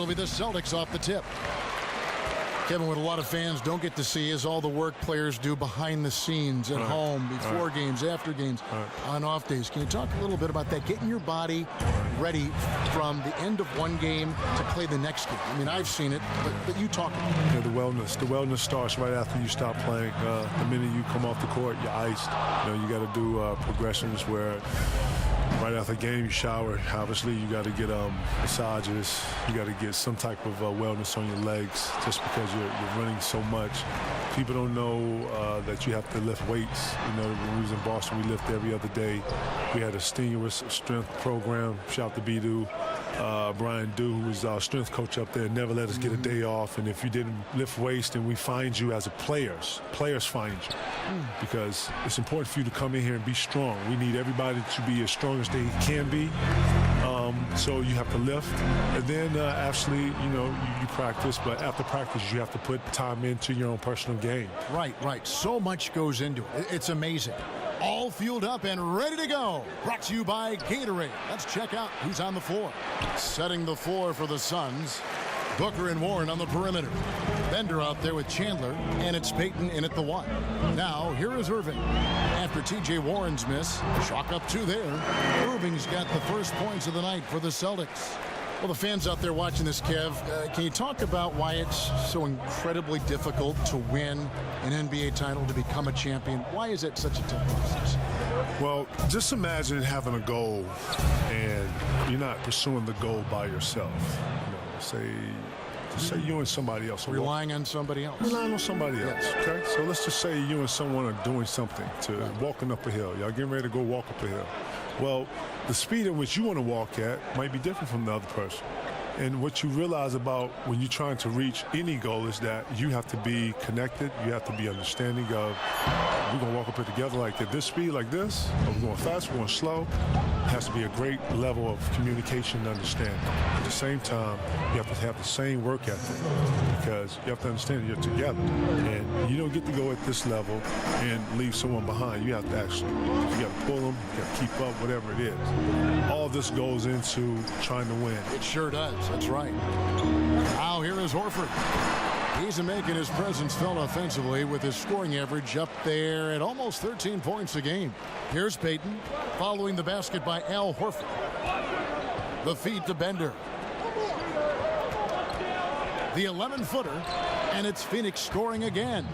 be the Celtics off the tip. Kevin, what a lot of fans don't get to see is all the work players do behind the scenes at home, before games, after games, on off days. Can you talk a little bit about that? Getting your body ready from the end of one game to play the next game. I mean, I've seen it, but you talk about it. Yeah, the wellness starts right after you stop playing. The minute you come off the court, you're iced. You got to do progressions where right after the game you shower. Obviously, you got to get massages. You got to get some type of wellness on your legs, just because you're running so much. People don't know that you have to lift weights. When we was in Boston, we lift every other day. We had a strenuous strength program. Shout out to B-Do. Brian Dew, who was our strength coach up there, never let us get a day off. And if you didn't lift weights, then we find you as a players find you, because it's important for you to come in here and be strong. We need everybody to be as strong as they can be. So you have to lift, and then actually, you practice. But after practice, you have to put time into your own personal game. Right. So much goes into it. It's amazing. All fueled up and ready to go. Brought to you by Gatorade. Let's check out who's on the floor. Setting the floor for the Suns. Booker and Warren on the perimeter. Bender out there with Chandler, and it's Payton in at the 1. Now, here is Irving. After T.J. Warren's miss, chalk up 2 there. Irving's got the first points of the night for the Celtics. Well, the fans out there watching this, Kev, can you talk about why it's so incredibly difficult to win an NBA title, to become a champion? Why is it such a tough process? Well, just imagine having a goal and you're not pursuing the goal by yourself. Say you and somebody else. Relying on somebody else. Relying on somebody else, okay? So let's just say you and someone are doing something, walking up a hill. Y'all getting ready to go walk up a hill. Well, the speed at which you want to walk at might be different from the other person. And what you realize about when you're trying to reach any goal is that you have to be connected. You have to be understanding of, we're going to walk up here together like at this speed, like this, or we're going fast, we're going slow. It has to be a great level of communication and understanding. At the same time, you have to have the same work ethic, because you have to understand that you're together. And you don't get to go at this level and leave someone behind. You have to actually, you got to pull them, you got to keep up, whatever it is. All this goes into trying to win. It sure does. That's right. Now here is Horford. He's making his presence felt offensively with his scoring average up there at almost 13 points a game. Here's Payton following the basket by Al Horford. The feed to Bender. The 11-footer, and it's Pheonix scoring again.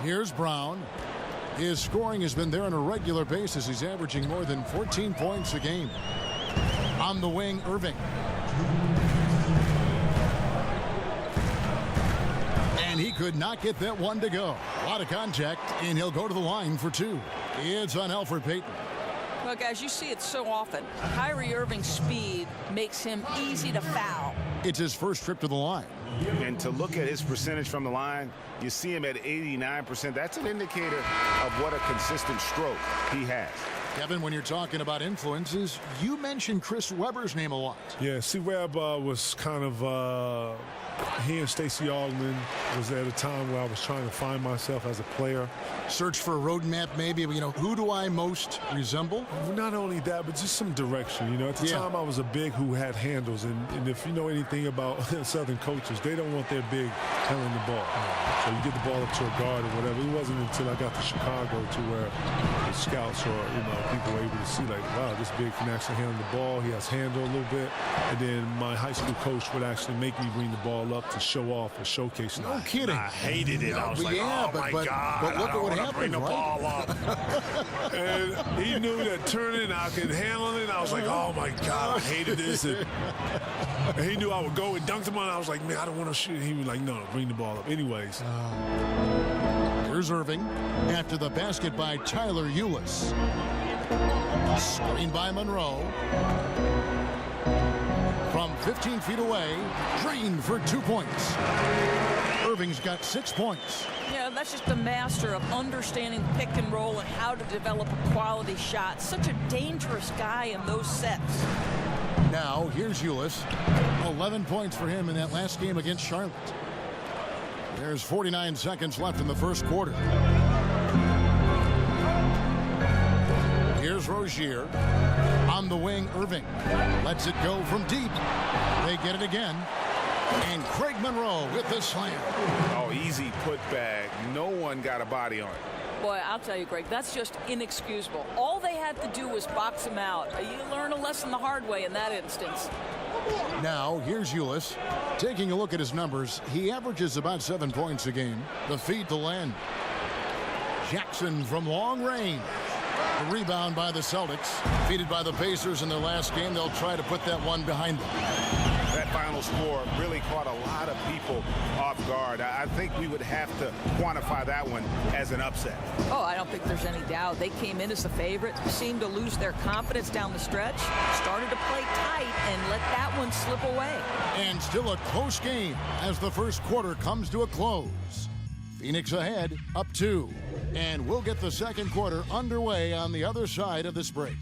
Here's Brown. His scoring has been there on a regular basis. He's averaging more than 14 points a game. On the wing, Irving. And he could not get that one to go. A lot of contact, and he'll go to the line for 2. It's on Elfrid Payton. Well, guys, you see it so often. Kyrie Irving's speed makes him easy to foul. It's his first trip to the line. And to look at his percentage from the line, you see him at 89%. That's an indicator of what a consistent stroke he has. Kevin, when you're talking about influences, you mentioned Chris Webber's name a lot. Yeah, see, Webb was kind of, he and Stacey Augmon was at a time where I was trying to find myself as a player. Search for a roadmap, maybe. Who do I most resemble? Not only that, but just some direction. At the time I was a big who had handles, and if you know anything about Southern coaches, they don't want their big handling the ball. So you get the ball up to a guard or whatever. It wasn't until I got to Chicago to where the scouts or people were able to see, like, wow, this big can actually handle the ball. He has handle a little bit. And then my high school coach would actually make me bring the ball up to show off and showcase. No kidding. I hated it. I was like, oh, my God. But look at what happened, bring the ball up. And he knew that turning, I could handle it. I was like, oh, my God, I hated this. And he knew I would go and dunk him on. I was like, man, I don't want to shoot. He was like, no, bring the ball up. Anyways. Here's Irving after the basket by Tyler Ulis. Screen by Monroe. From 15 feet away, Green for 2 points. Irving's got 6 points. Yeah, that's just a master of understanding pick and roll and how to develop a quality shot. Such a dangerous guy in those sets. Now, here's Ulis. 11 points for him in that last game against Charlotte. There's 49 seconds left in the first quarter. Here's Here's Rozier. On the wing, Irving. Lets it go from deep. They get it again. And Craig Monroe with the slam. Oh, easy putback. No one got a body on it. Boy, I'll tell you, Greg, that's just inexcusable. All they had to do was box him out. You learn a lesson the hard way in that instance. Now, here's Ulis. Taking a look at his numbers, he averages about 7 points a game. The feed to Len. Jackson from long range. The rebound by the Celtics. Defeated by the Pacers in their last game. They'll try to put that one behind them. That final score really caught a lot of people off guard. I think we would have to quantify that one as an upset. Oh, I don't think there's any doubt. They came in as the favorite, seemed to lose their confidence down the stretch, started to play tight, and let that one slip away. And still a close game as the first quarter comes to a close. Phoenix ahead, up 2. And we'll get the second quarter underway on the other side of this break.